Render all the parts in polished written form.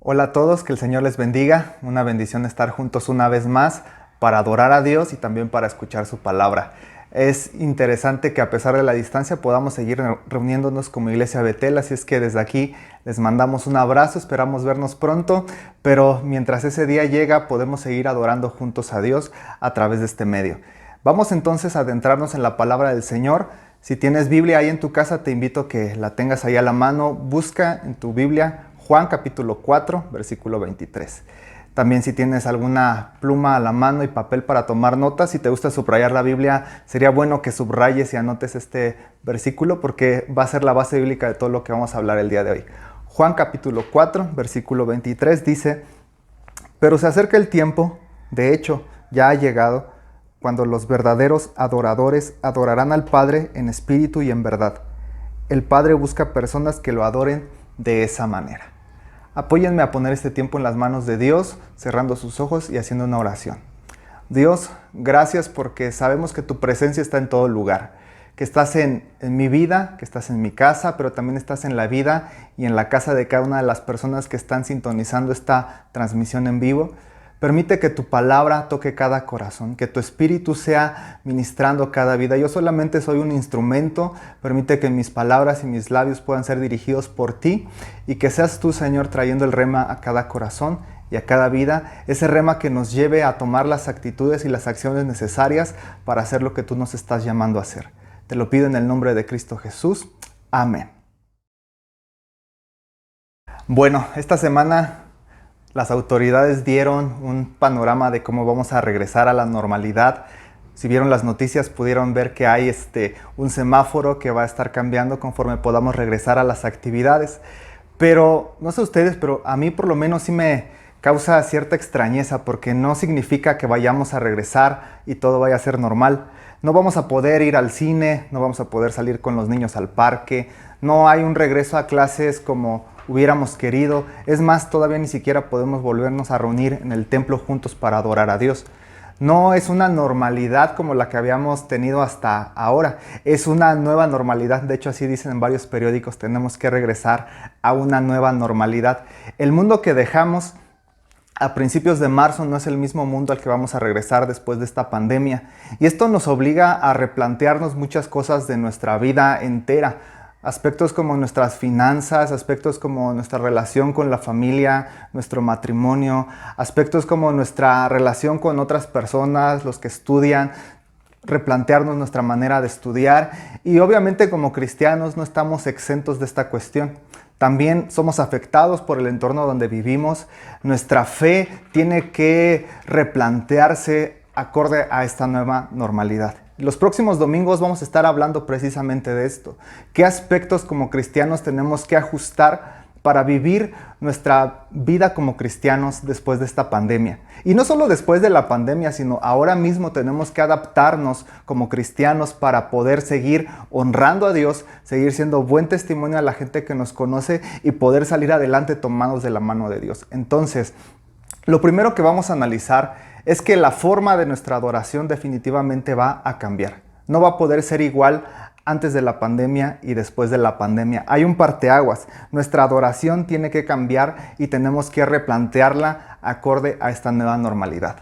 Hola a todos, que el Señor les bendiga. Una bendición estar juntos una vez más para adorar a Dios y también para escuchar su palabra. Es interesante que a pesar de la distancia podamos seguir reuniéndonos como Iglesia Betel, así es que desde aquí les mandamos un abrazo, esperamos vernos pronto, pero mientras ese día llega podemos seguir adorando juntos a Dios a través de este medio. Vamos entonces a adentrarnos en la palabra del Señor. Si tienes Biblia ahí en tu casa, te invito a que la tengas ahí a la mano. Busca en tu Biblia Juan capítulo 4, versículo 23. También si tienes alguna pluma a la mano y papel para tomar notas, si te gusta subrayar la Biblia, sería bueno que subrayes y anotes este versículo porque va a ser la base bíblica de todo lo que vamos a hablar el día de hoy. Juan capítulo 4, versículo 23 dice: pero se acerca el tiempo, de hecho ya ha llegado, cuando los verdaderos adoradores adorarán al Padre en espíritu y en verdad. El Padre busca personas que lo adoren de esa manera. Apóyenme a poner este tiempo en las manos de Dios, cerrando sus ojos y haciendo una oración. Dios, gracias porque sabemos que tu presencia está en todo lugar, que estás en mi vida, que estás en mi casa, pero también estás en la vida y en la casa de cada una de las personas que están sintonizando esta transmisión en vivo. Permite que tu palabra toque cada corazón, que tu espíritu sea ministrando cada vida. Yo solamente soy un instrumento. Permite que mis palabras y mis labios puedan ser dirigidos por ti y que seas tú, Señor, trayendo el rema a cada corazón y a cada vida. Ese rema que nos lleve a tomar las actitudes y las acciones necesarias para hacer lo que tú nos estás llamando a hacer. Te lo pido en el nombre de Cristo Jesús. Amén. Bueno, esta semana las autoridades dieron un panorama de cómo vamos a regresar a la normalidad. Si vieron las noticias pudieron ver que hay un semáforo que va a estar cambiando conforme podamos regresar a las actividades. Pero no sé ustedes, pero a mí por lo menos sí me causa cierta extrañeza porque no significa que vayamos a regresar y todo vaya a ser normal. No vamos a poder ir al cine, no vamos a poder salir con los niños al parque, no hay un regreso a clases como hubiéramos querido. Es más, todavía ni siquiera podemos volvernos a reunir en el templo juntos para adorar a Dios. No es una normalidad como la que habíamos tenido hasta ahora. Es una nueva normalidad. De hecho, así dicen en varios periódicos, tenemos que regresar a una nueva normalidad. El mundo que dejamos a principios de marzo no es el mismo mundo al que vamos a regresar después de esta pandemia. Y esto nos obliga a replantearnos muchas cosas de nuestra vida entera. Aspectos como nuestras finanzas, aspectos como nuestra relación con la familia, nuestro matrimonio, aspectos como nuestra relación con otras personas, los que estudian, replantearnos nuestra manera de estudiar. Y obviamente como cristianos no estamos exentos de esta cuestión. También somos afectados por el entorno donde vivimos. Nuestra fe tiene que replantearse acorde a esta nueva normalidad. Los próximos domingos vamos a estar hablando precisamente de esto. ¿Qué aspectos como cristianos tenemos que ajustar para vivir nuestra vida como cristianos después de esta pandemia? Y no solo después de la pandemia, sino ahora mismo tenemos que adaptarnos como cristianos para poder seguir honrando a Dios, seguir siendo buen testimonio a la gente que nos conoce y poder salir adelante tomados de la mano de Dios. Entonces, lo primero que vamos a analizar es que la forma de nuestra adoración definitivamente va a cambiar. No va a poder ser igual antes de la pandemia y después de la pandemia. Hay un parteaguas. Nuestra adoración tiene que cambiar y tenemos que replantearla acorde a esta nueva normalidad.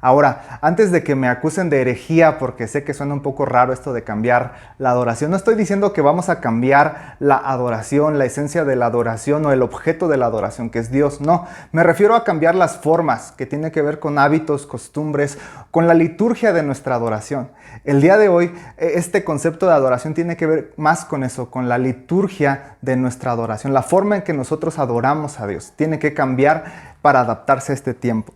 Ahora, antes de que me acusen de herejía, porque sé que suena un poco raro esto de cambiar la adoración, no estoy diciendo que vamos a cambiar la adoración, la esencia de la adoración o el objeto de la adoración, que es Dios. No, me refiero a cambiar las formas, que tiene que ver con hábitos, costumbres, con la liturgia de nuestra adoración. El día de hoy, este concepto de adoración tiene que ver más con eso, con la liturgia de nuestra adoración. La forma en que nosotros adoramos a Dios tiene que cambiar para adaptarse a este tiempo.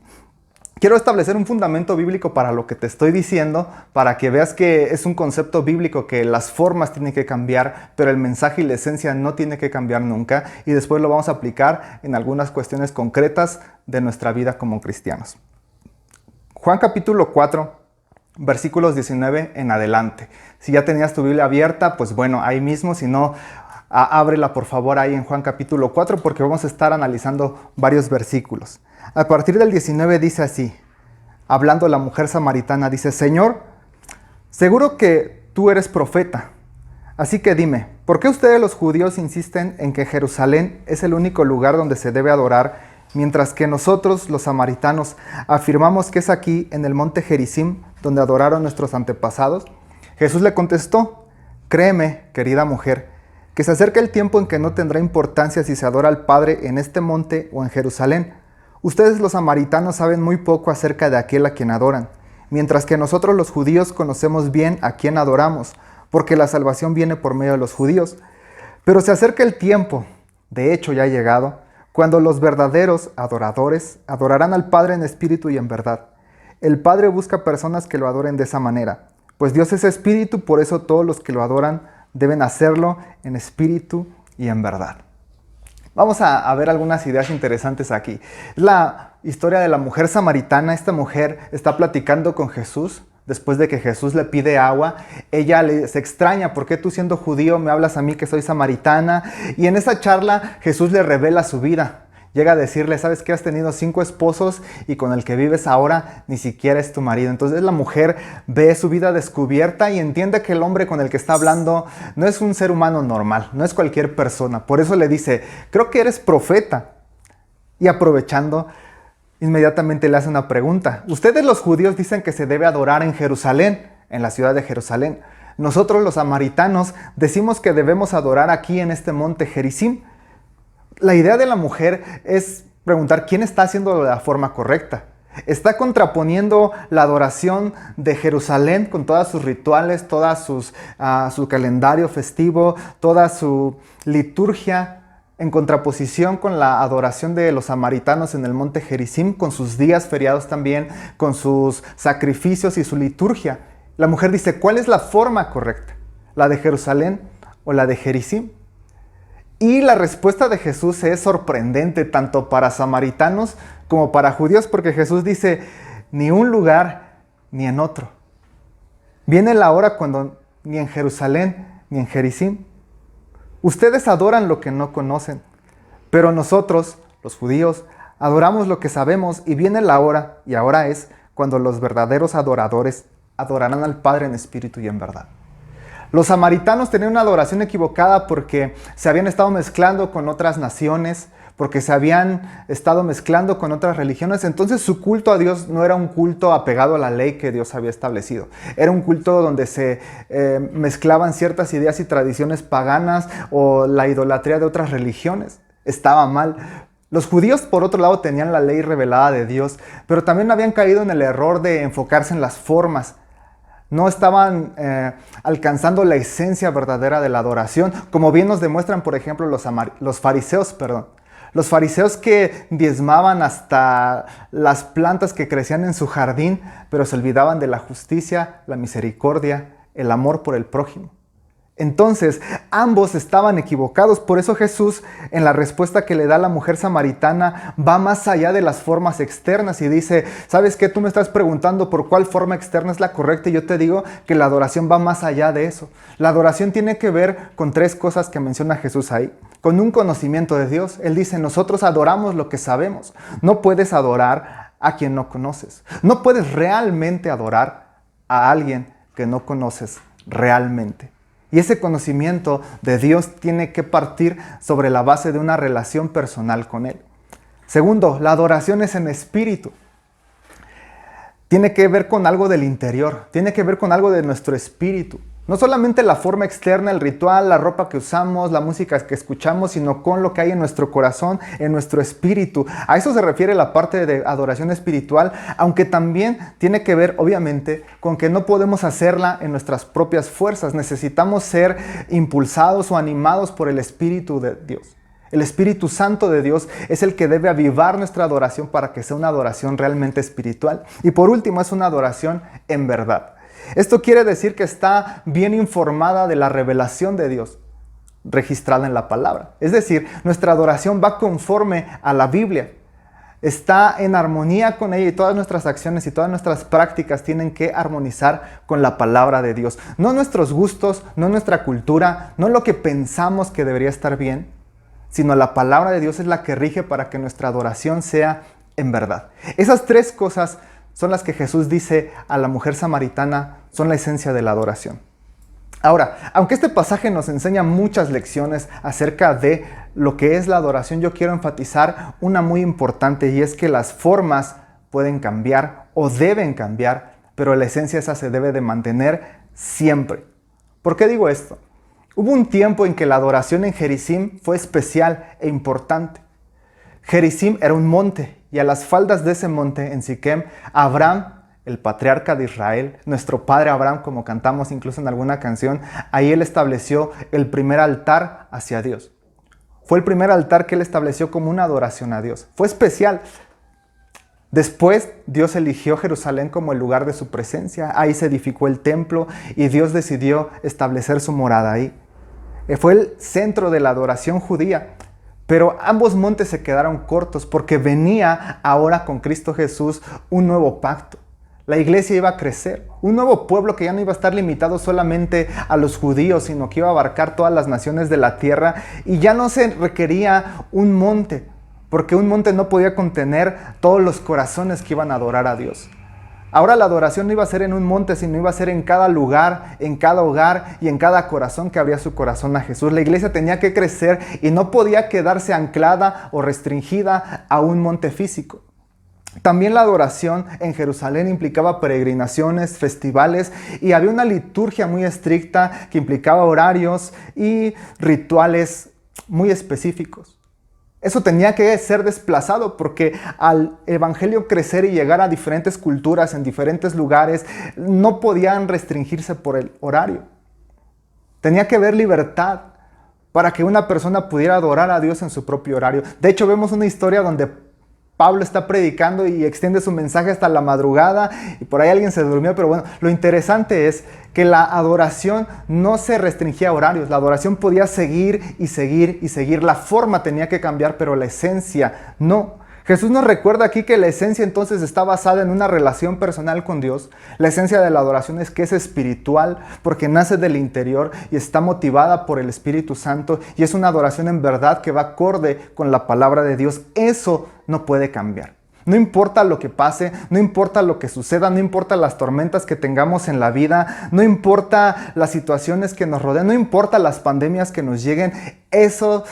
Quiero establecer un fundamento bíblico para lo que te estoy diciendo, para que veas que es un concepto bíblico, que las formas tienen que cambiar, pero el mensaje y la esencia no tiene que cambiar nunca. Y después lo vamos a aplicar en algunas cuestiones concretas de nuestra vida como cristianos. Juan capítulo 4, versículos 19 en adelante. Si ya tenías tu Biblia abierta, pues bueno, ahí mismo, si no, ábrela por favor ahí en Juan capítulo 4 porque vamos a estar analizando varios versículos. A partir del 19 dice así, hablando la mujer samaritana, dice: Señor, seguro que tú eres profeta, así que dime, ¿por qué ustedes los judíos insisten en que Jerusalén es el único lugar donde se debe adorar mientras que nosotros, los samaritanos, afirmamos que es aquí, en el monte Gerizim, donde adoraron nuestros antepasados. Jesús le contestó: créeme, querida mujer, que se acerca el tiempo en que no tendrá importancia si se adora al Padre en este monte o en Jerusalén. Ustedes, los samaritanos, saben muy poco acerca de aquel a quien adoran, mientras que nosotros los judíos conocemos bien a quien adoramos, porque la salvación viene por medio de los judíos. Pero se acerca el tiempo, de hecho ya ha llegado, cuando los verdaderos adoradores adorarán al Padre en espíritu y en verdad. El Padre busca personas que lo adoren de esa manera, pues Dios es espíritu, por eso todos los que lo adoran deben hacerlo en espíritu y en verdad. Vamos a ver algunas ideas interesantes aquí. La historia de la mujer samaritana. Esta mujer está platicando con Jesús. Después de que Jesús le pide agua, ella se extraña: ¿por qué tú, siendo judío, me hablas a mí que soy samaritana? Y en esa charla Jesús le revela su vida. Llega a decirle: ¿sabes qué? Has tenido 5 esposos y con el que vives ahora ni siquiera es tu marido. Entonces la mujer ve su vida descubierta y entiende que el hombre con el que está hablando no es un ser humano normal, no es cualquier persona. Por eso le dice: creo que eres profeta. Y aprovechando, inmediatamente le hace una pregunta. Ustedes, los judíos, dicen que se debe adorar en Jerusalén, en la ciudad de Jerusalén. Nosotros, los samaritanos, decimos que debemos adorar aquí en este monte Gerizim. La idea de la mujer es preguntar quién está haciendo de la forma correcta. Está contraponiendo la adoración de Jerusalén con todos sus rituales, su calendario festivo, toda su liturgia, en contraposición con la adoración de los samaritanos en el monte Gerizim, con sus días feriados también, con sus sacrificios y su liturgia. La mujer dice: ¿cuál es la forma correcta? ¿La de Jerusalén o la de Gerizim? Y la respuesta de Jesús es sorprendente tanto para samaritanos como para judíos, porque Jesús dice: ni un lugar ni en otro. Viene la hora cuando ni en Jerusalén ni en Gerizim. Ustedes adoran lo que no conocen, pero nosotros, los judíos, adoramos lo que sabemos, y viene la hora, y ahora es, cuando los verdaderos adoradores adorarán al Padre en espíritu y en verdad. Los samaritanos tenían una adoración equivocada porque se habían estado mezclando con otras naciones, porque se habían estado mezclando con otras religiones. Entonces su culto a Dios no era un culto apegado a la ley que Dios había establecido. Era un culto donde se mezclaban ciertas ideas y tradiciones paganas o la idolatría de otras religiones. Estaba mal. Los judíos, por otro lado, tenían la ley revelada de Dios, pero también habían caído en el error de enfocarse en las formas. No estaban alcanzando la esencia verdadera de la adoración, como bien nos demuestran, por ejemplo, los fariseos. Los fariseos que diezmaban hasta las plantas que crecían en su jardín, pero se olvidaban de la justicia, la misericordia, el amor por el prójimo. Entonces, ambos estaban equivocados. Por eso Jesús, en la respuesta que le da a la mujer samaritana, va más allá de las formas externas y dice: ¿sabes qué? Tú me estás preguntando por cuál forma externa es la correcta, y yo te digo que la adoración va más allá de eso. La adoración tiene que ver con 3 cosas que menciona Jesús ahí. Con un conocimiento de Dios. Él dice: nosotros adoramos lo que sabemos. No puedes adorar a quien no conoces. No puedes realmente adorar a alguien que no conoces realmente. Y ese conocimiento de Dios tiene que partir sobre la base de una relación personal con Él. Segundo, la adoración es en espíritu. Tiene que ver con algo del interior, tiene que ver con algo de nuestro espíritu. No solamente la forma externa, el ritual, la ropa que usamos, la música que escuchamos, sino con lo que hay en nuestro corazón, en nuestro espíritu. A eso se refiere la parte de adoración espiritual, aunque también tiene que ver, obviamente, con que no podemos hacerla en nuestras propias fuerzas. Necesitamos ser impulsados o animados por el Espíritu de Dios. El Espíritu Santo de Dios es el que debe avivar nuestra adoración para que sea una adoración realmente espiritual. Y por último, es una adoración en verdad. Esto quiere decir que está bien informada de la revelación de Dios registrada en la palabra. Es decir, nuestra adoración va conforme a la Biblia. Está en armonía con ella, y todas nuestras acciones y todas nuestras prácticas tienen que armonizar con la palabra de Dios. No nuestros gustos, no nuestra cultura, no lo que pensamos que debería estar bien, sino la palabra de Dios es la que rige para que nuestra adoración sea en verdad. Esas 3 cosas son las que Jesús dice a la mujer samaritana son la esencia de la adoración. Ahora, aunque este pasaje nos enseña muchas lecciones acerca de lo que es la adoración, yo quiero enfatizar una muy importante, y es que las formas pueden cambiar o deben cambiar, pero la esencia esa se debe de mantener siempre. ¿Por qué digo esto? Hubo un tiempo en que la adoración en Gerizim fue especial e importante. Gerizim era un monte, y a las faldas de ese monte, en Siquem, Abraham, el patriarca de Israel, nuestro padre Abraham, como cantamos incluso en alguna canción, ahí él estableció el primer altar hacia Dios. Fue el primer altar que él estableció como una adoración a Dios. Fue especial. Después Dios eligió Jerusalén como el lugar de su presencia. Ahí se edificó el templo y Dios decidió establecer su morada ahí. Fue el centro de la adoración judía. Pero ambos montes se quedaron cortos porque venía ahora con Cristo Jesús un nuevo pacto. La iglesia iba a crecer, un nuevo pueblo que ya no iba a estar limitado solamente a los judíos, sino que iba a abarcar todas las naciones de la tierra, y ya no se requería un monte, porque un monte no podía contener todos los corazones que iban a adorar a Dios. Ahora la adoración no iba a ser en un monte, sino iba a ser en cada lugar, en cada hogar y en cada corazón que abría su corazón a Jesús. La iglesia tenía que crecer y no podía quedarse anclada o restringida a un monte físico. También la adoración en Jerusalén implicaba peregrinaciones, festivales, y había una liturgia muy estricta que implicaba horarios y rituales muy específicos. Eso tenía que ser desplazado porque al evangelio crecer y llegar a diferentes culturas, en diferentes lugares, no podían restringirse por el horario. Tenía que haber libertad para que una persona pudiera adorar a Dios en su propio horario. De hecho, vemos una historia donde Pablo está predicando y extiende su mensaje hasta la madrugada y por ahí alguien se durmió, pero bueno, lo interesante es que la adoración no se restringía a horarios, la adoración podía seguir y seguir y seguir, la forma tenía que cambiar, pero la esencia no. Jesús nos recuerda aquí que la esencia entonces está basada en una relación personal con Dios. La esencia de la adoración es que es espiritual porque nace del interior y está motivada por el Espíritu Santo, y es una adoración en verdad que va acorde con la palabra de Dios. Eso no puede cambiar. No importa lo que pase, no importa lo que suceda, no importa las tormentas que tengamos en la vida, no importa las situaciones que nos rodean, no importa las pandemias que nos lleguen, esos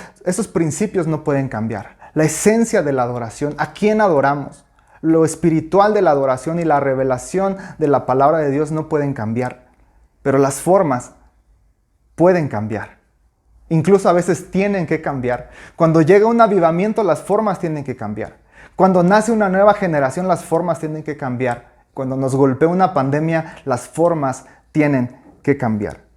principios no pueden cambiar. La esencia de la adoración, ¿a quién adoramos? Lo espiritual de la adoración y la revelación de la palabra de Dios no pueden cambiar, pero las formas pueden cambiar. Incluso a veces tienen que cambiar. Cuando llega un avivamiento, las formas tienen que cambiar. Cuando nace una nueva generación, las formas tienen que cambiar. Cuando nos golpea una pandemia, las formas tienen que cambiar.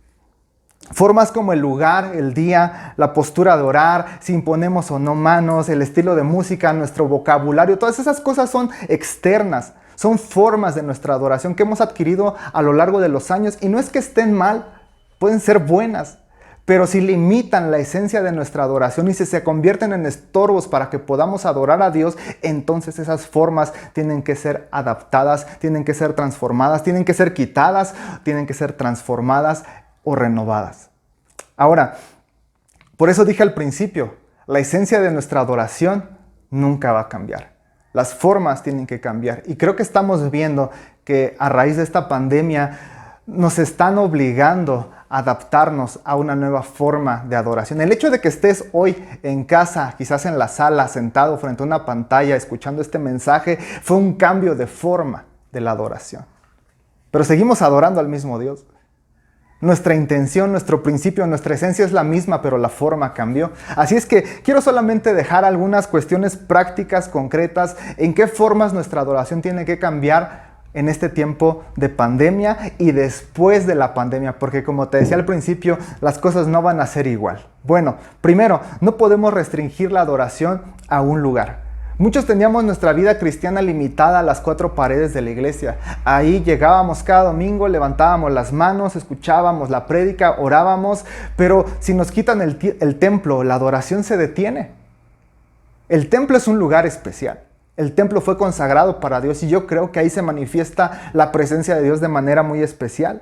Formas como el lugar, el día, la postura de orar, si imponemos o no manos, el estilo de música, nuestro vocabulario, todas esas cosas son externas, son formas de nuestra adoración que hemos adquirido a lo largo de los años, y no es que estén mal, pueden ser buenas, pero si limitan la esencia de nuestra adoración y si se convierten en estorbos para que podamos adorar a Dios, entonces esas formas tienen que ser adaptadas, tienen que ser transformadas, tienen que ser quitadas, tienen que ser transformadas o renovadas. Ahora, por eso dije al principio, la esencia de nuestra adoración nunca va a cambiar. Las formas tienen que cambiar. Y creo que estamos viendo que a raíz de esta pandemia nos están obligando a adaptarnos a una nueva forma de adoración. El hecho de que estés hoy en casa, quizás en la sala, sentado frente a una pantalla, escuchando este mensaje, fue un cambio de forma de la adoración. Pero seguimos adorando al mismo Dios. Nuestra intención, nuestro principio, nuestra esencia es la misma, pero la forma cambió. Así es que quiero solamente dejar algunas cuestiones prácticas, concretas, en qué formas nuestra adoración tiene que cambiar en este tiempo de pandemia y después de la pandemia, porque como te decía al principio, las cosas no van a ser igual. Bueno, primero, no podemos restringir la adoración a un lugar. Muchos teníamos nuestra vida cristiana limitada a las 4 paredes de la iglesia. Ahí llegábamos cada domingo, levantábamos las manos, escuchábamos la prédica, orábamos, pero si nos quitan el templo, la adoración se detiene. El templo es un lugar especial. El templo fue consagrado para Dios y yo creo que ahí se manifiesta la presencia de Dios de manera muy especial.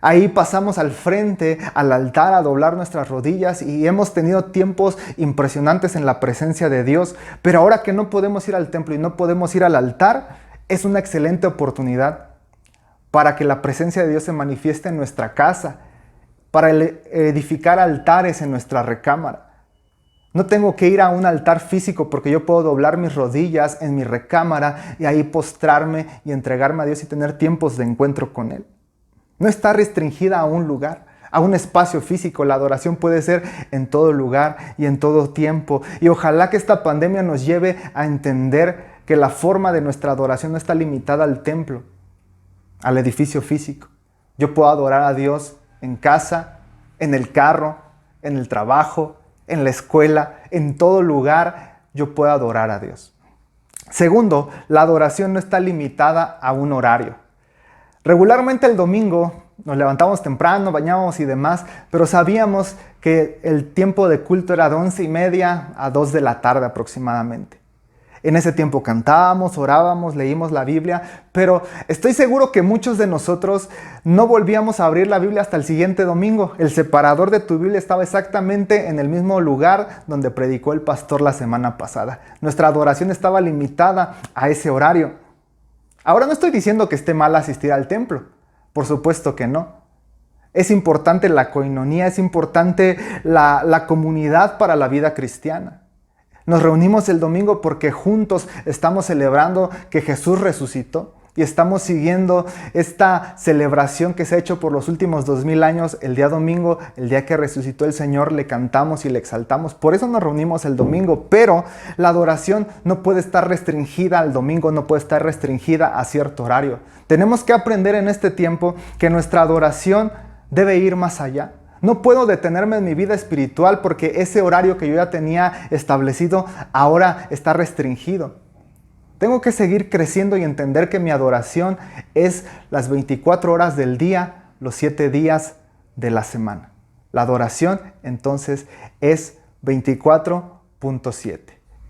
Ahí pasamos al frente, al altar, a doblar nuestras rodillas y hemos tenido tiempos impresionantes en la presencia de Dios. Pero ahora que no podemos ir al templo y no podemos ir al altar, es una excelente oportunidad para que la presencia de Dios se manifieste en nuestra casa para edificar altares en nuestra recámara. No tengo que ir a un altar físico porque yo puedo doblar mis rodillas en mi recámara y ahí postrarme y entregarme a Dios y tener tiempos de encuentro con Él. No está restringida a un lugar, a un espacio físico. La adoración puede ser en todo lugar y en todo tiempo. Y ojalá que esta pandemia nos lleve a entender que la forma de nuestra adoración no está limitada al templo, al edificio físico. Yo puedo adorar a Dios en casa, en el carro, en el trabajo, en la escuela, en todo lugar. Yo puedo adorar a Dios. Segundo, la adoración no está limitada a un horario. Regularmente el domingo nos levantamos temprano, bañábamos y demás, pero sabíamos que el tiempo de culto era de 11:30 a 2 de la tarde aproximadamente. En ese tiempo cantábamos, orábamos, leímos la Biblia, pero estoy seguro que muchos de nosotros no volvíamos a abrir la Biblia hasta el siguiente domingo. El separador de tu Biblia estaba exactamente en el mismo lugar donde predicó el pastor la semana pasada. Nuestra adoración estaba limitada a ese horario. Ahora no estoy diciendo que esté mal asistir al templo. Por supuesto que no. Es importante la coinonía, es importante la comunidad para la vida cristiana. Nos reunimos el domingo porque juntos estamos celebrando que Jesús resucitó y estamos siguiendo esta celebración que se ha hecho por los últimos 2000 años. El día domingo, el día que resucitó el Señor, le cantamos y le exaltamos. Por eso nos reunimos el domingo, pero la adoración no puede estar restringida al domingo, no puede estar restringida a cierto horario. Tenemos que aprender en este tiempo que nuestra adoración debe ir más allá. No puedo detenerme en mi vida espiritual porque ese horario que yo ya tenía establecido ahora está restringido. Tengo que seguir creciendo y entender que mi adoración es las 24 horas del día, los 7 días de la semana. La adoración entonces es 24.7,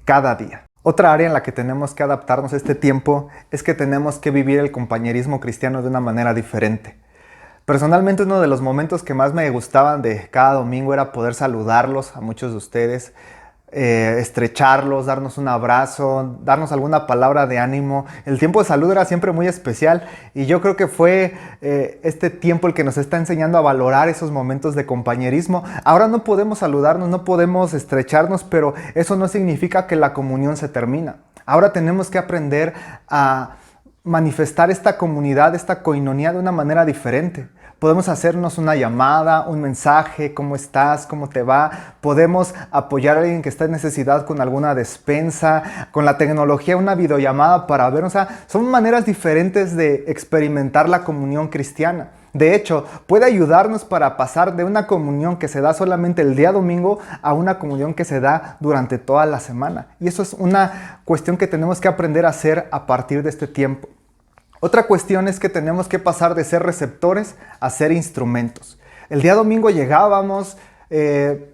cada día. Otra área en la que tenemos que adaptarnos a este tiempo es que tenemos que vivir el compañerismo cristiano de una manera diferente. Personalmente, uno de los momentos que más me gustaban de cada domingo era poder saludarlos a muchos de ustedes, estrecharlos, darnos un abrazo, darnos alguna palabra de ánimo. El tiempo de salud era siempre muy especial y yo creo que fue este tiempo el que nos está enseñando a valorar esos momentos de compañerismo. Ahora no podemos saludarnos, no podemos estrecharnos, pero eso no significa que la comunión se termina. Ahora tenemos que aprender a manifestar esta comunidad, esta coinonía de una manera diferente. Podemos hacernos una llamada, un mensaje, ¿cómo estás? ¿Cómo te va? Podemos apoyar a alguien que está en necesidad con alguna despensa, con la tecnología, una videollamada para ver. O sea, son maneras diferentes de experimentar la comunión cristiana. De hecho, puede ayudarnos para pasar de una comunión que se da solamente el día domingo a una comunión que se da durante toda la semana. Y eso es una cuestión que tenemos que aprender a hacer a partir de este tiempo. Otra cuestión es que tenemos que pasar de ser receptores a ser instrumentos. El día domingo llegábamos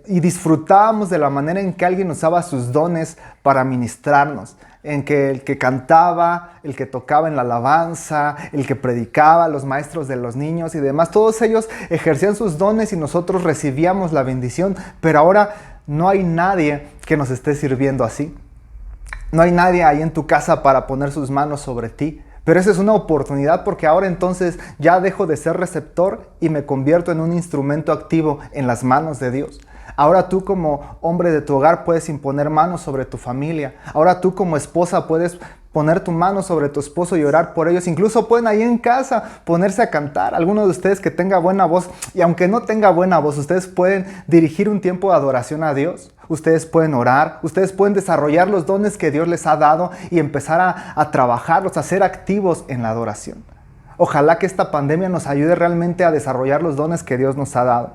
y disfrutábamos de la manera en que alguien usaba sus dones para ministrarnos. En que el que cantaba, el que tocaba en la alabanza, el que predicaba, los maestros de los niños y demás, todos ellos ejercían sus dones y nosotros recibíamos la bendición, pero ahora no hay nadie que nos esté sirviendo así. No hay nadie ahí en tu casa para poner sus manos sobre ti. Pero esa es una oportunidad porque ahora entonces ya dejo de ser receptor y me convierto en un instrumento activo en las manos de Dios. Ahora tú como hombre de tu hogar puedes imponer manos sobre tu familia. Ahora tú como esposa puedes poner tu mano sobre tu esposo y orar por ellos. Incluso pueden ahí en casa ponerse a cantar. Alguno de ustedes que tenga buena voz, y aunque no tenga buena voz, ustedes pueden dirigir un tiempo de adoración a Dios. Ustedes pueden orar, ustedes pueden desarrollar los dones que Dios les ha dado y empezar a trabajarlos, a ser activos en la adoración. Ojalá que esta pandemia nos ayude realmente a desarrollar los dones que Dios nos ha dado.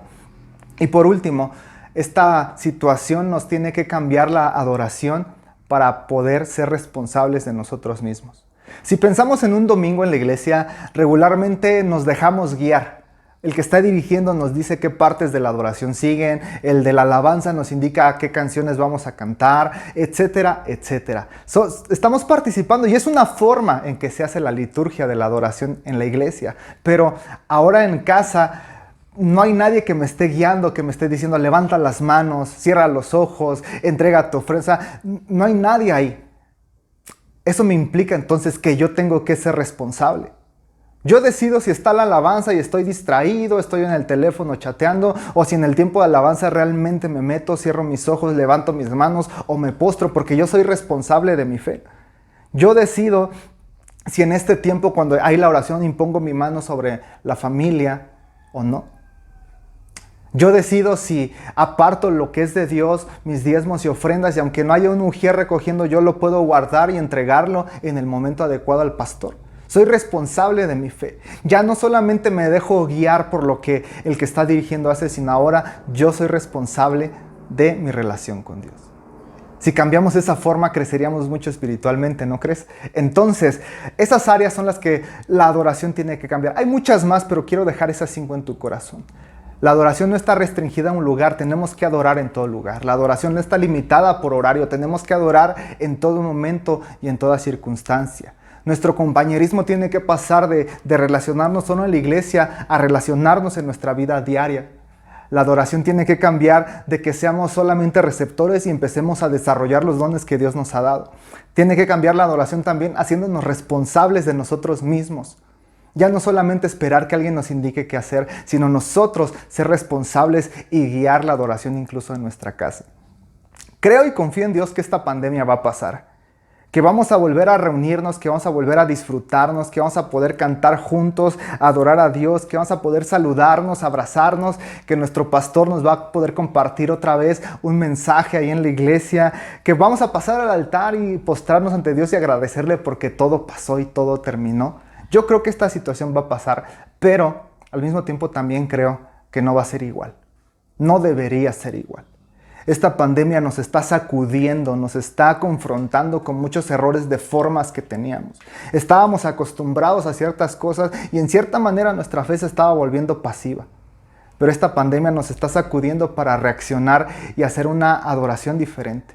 Y por último, esta situación nos tiene que cambiar la adoración para poder ser responsables de nosotros mismos. Si pensamos en un domingo en la iglesia, regularmente nos dejamos guiar. El que está dirigiendo nos dice qué partes de la adoración siguen, el de la alabanza nos indica qué canciones vamos a cantar, etcétera, etcétera. Estamos participando y es una forma en que se hace la liturgia de la adoración en la iglesia. Pero ahora en casa no hay nadie que me esté guiando, que me esté diciendo levanta las manos, cierra los ojos, entrega tu ofrenda. No hay nadie ahí. Eso me implica entonces que yo tengo que ser responsable. Yo decido si está la alabanza y estoy distraído, estoy en el teléfono chateando, o si en el tiempo de alabanza realmente me meto, cierro mis ojos, levanto mis manos o me postro, porque yo soy responsable de mi fe. Yo decido si en este tiempo, cuando hay la oración, impongo mi mano sobre la familia o no. Yo decido si aparto lo que es de Dios, mis diezmos y ofrendas, y aunque no haya un ujier recogiendo, yo lo puedo guardar y entregarlo en el momento adecuado al pastor. Soy responsable de mi fe. Ya no solamente me dejo guiar por lo que el que está dirigiendo hace, sino ahora yo soy responsable de mi relación con Dios. Si cambiamos esa forma, creceríamos mucho espiritualmente, ¿no crees? Entonces, esas áreas son las que la adoración tiene que cambiar. Hay muchas más, pero quiero dejar esas 5 en tu corazón. La adoración no está restringida a un lugar, tenemos que adorar en todo lugar. La adoración no está limitada por horario, tenemos que adorar en todo momento y en toda circunstancia. Nuestro compañerismo tiene que pasar de relacionarnos solo en la iglesia a relacionarnos en nuestra vida diaria. La adoración tiene que cambiar de que seamos solamente receptores y empecemos a desarrollar los dones que Dios nos ha dado. Tiene que cambiar la adoración también haciéndonos responsables de nosotros mismos. Ya no solamente esperar que alguien nos indique qué hacer, sino nosotros ser responsables y guiar la adoración incluso en nuestra casa. Creo y confío en Dios que esta pandemia va a pasar. Que vamos a volver a reunirnos, que vamos a volver a disfrutarnos, que vamos a poder cantar juntos, adorar a Dios, que vamos a poder saludarnos, abrazarnos, que nuestro pastor nos va a poder compartir otra vez un mensaje ahí en la iglesia, que vamos a pasar al altar y postrarnos ante Dios y agradecerle porque todo pasó y todo terminó. Yo creo que esta situación va a pasar, pero al mismo tiempo también creo que no va a ser igual. No debería ser igual. Esta pandemia nos está sacudiendo, nos está confrontando con muchos errores de formas que teníamos. Estábamos acostumbrados a ciertas cosas y en cierta manera nuestra fe se estaba volviendo pasiva. Pero esta pandemia nos está sacudiendo para reaccionar y hacer una adoración diferente.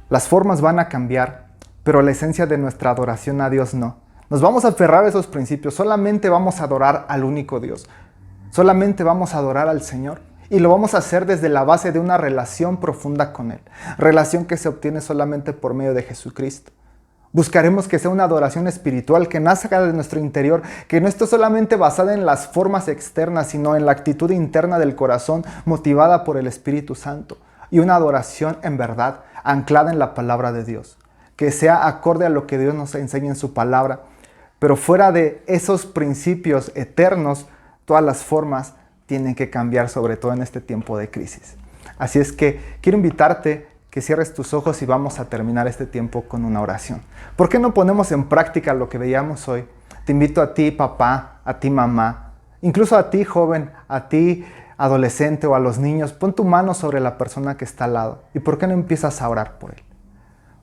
Las formas van a cambiar, pero la esencia de nuestra adoración a Dios no. Nos vamos a aferrar a esos principios, solamente vamos a adorar al único Dios. Solamente vamos a adorar al Señor. Y lo vamos a hacer desde la base de una relación profunda con Él. Relación que se obtiene solamente por medio de Jesucristo. Buscaremos que sea una adoración espiritual que nazca de nuestro interior, que no esté solamente basada en las formas externas, sino en la actitud interna del corazón motivada por el Espíritu Santo. Y una adoración en verdad, anclada en la palabra de Dios. Que sea acorde a lo que Dios nos enseña en su palabra. Pero fuera de esos principios eternos, todas las formas tienen que cambiar, sobre todo en este tiempo de crisis. Así es que quiero invitarte que cierres tus ojos y vamos a terminar este tiempo con una oración. ¿Por qué no ponemos en práctica lo que veíamos hoy? Te invito a ti, papá, a ti, mamá, incluso a ti, joven, a ti, adolescente o a los niños. Pon tu mano sobre la persona que está al lado. ¿Y por qué no empiezas a orar por él?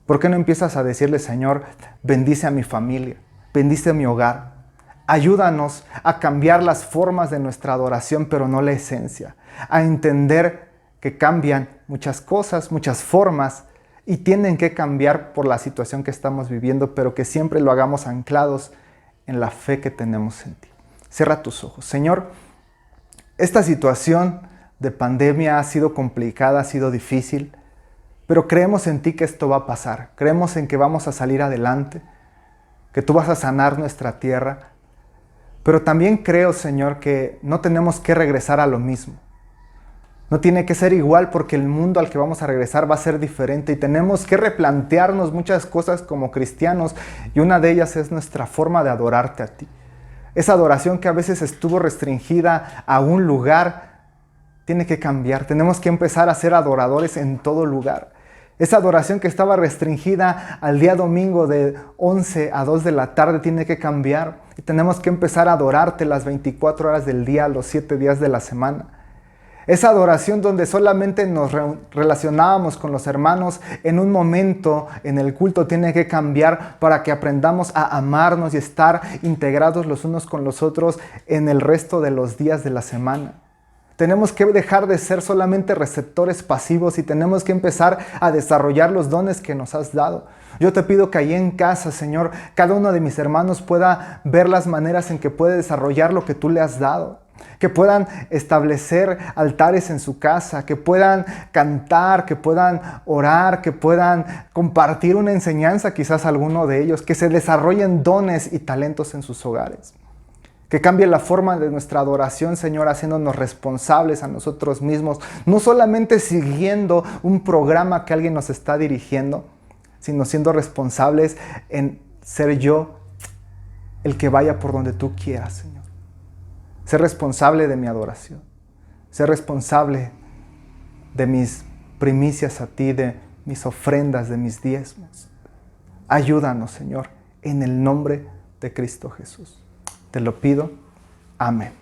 ¿Por qué no empiezas a decirle, Señor, bendice a mi familia, bendice a mi hogar? Ayúdanos a cambiar las formas de nuestra adoración, pero no la esencia. A entender que cambian muchas cosas, muchas formas, y tienen que cambiar por la situación que estamos viviendo, pero que siempre lo hagamos anclados en la fe que tenemos en ti. Cierra tus ojos. Señor, esta situación de pandemia ha sido complicada, ha sido difícil, pero creemos en ti que esto va a pasar. Creemos en que vamos a salir adelante, que tú vas a sanar nuestra tierra. Pero también creo, Señor, que no tenemos que regresar a lo mismo. No tiene que ser igual porque el mundo al que vamos a regresar va a ser diferente y tenemos que replantearnos muchas cosas como cristianos y una de ellas es nuestra forma de adorarte a ti. Esa adoración que a veces estuvo restringida a un lugar tiene que cambiar. Tenemos que empezar a ser adoradores en todo lugar. Esa adoración que estaba restringida al día domingo de 11 a 2 de la tarde tiene que cambiar. Y tenemos que empezar a adorarte las 24 horas del día, los 7 días de la semana. Esa adoración donde solamente nos relacionábamos con los hermanos en un momento en el culto tiene que cambiar para que aprendamos a amarnos y estar integrados los unos con los otros en el resto de los días de la semana. Tenemos que dejar de ser solamente receptores pasivos y tenemos que empezar a desarrollar los dones que nos has dado. Yo te pido que ahí en casa, Señor, cada uno de mis hermanos pueda ver las maneras en que puede desarrollar lo que tú le has dado. Que puedan establecer altares en su casa, que puedan cantar, que puedan orar, que puedan compartir una enseñanza quizás a alguno de ellos, que se desarrollen dones y talentos en sus hogares. Que cambie la forma de nuestra adoración, Señor, haciéndonos responsables a nosotros mismos. No solamente siguiendo un programa que alguien nos está dirigiendo, sino siendo responsables en ser yo el que vaya por donde tú quieras, Señor. Ser responsable de mi adoración. Ser responsable de mis primicias a ti, de mis ofrendas, de mis diezmos. Ayúdanos, Señor, en el nombre de Cristo Jesús. Te lo pido. Amén.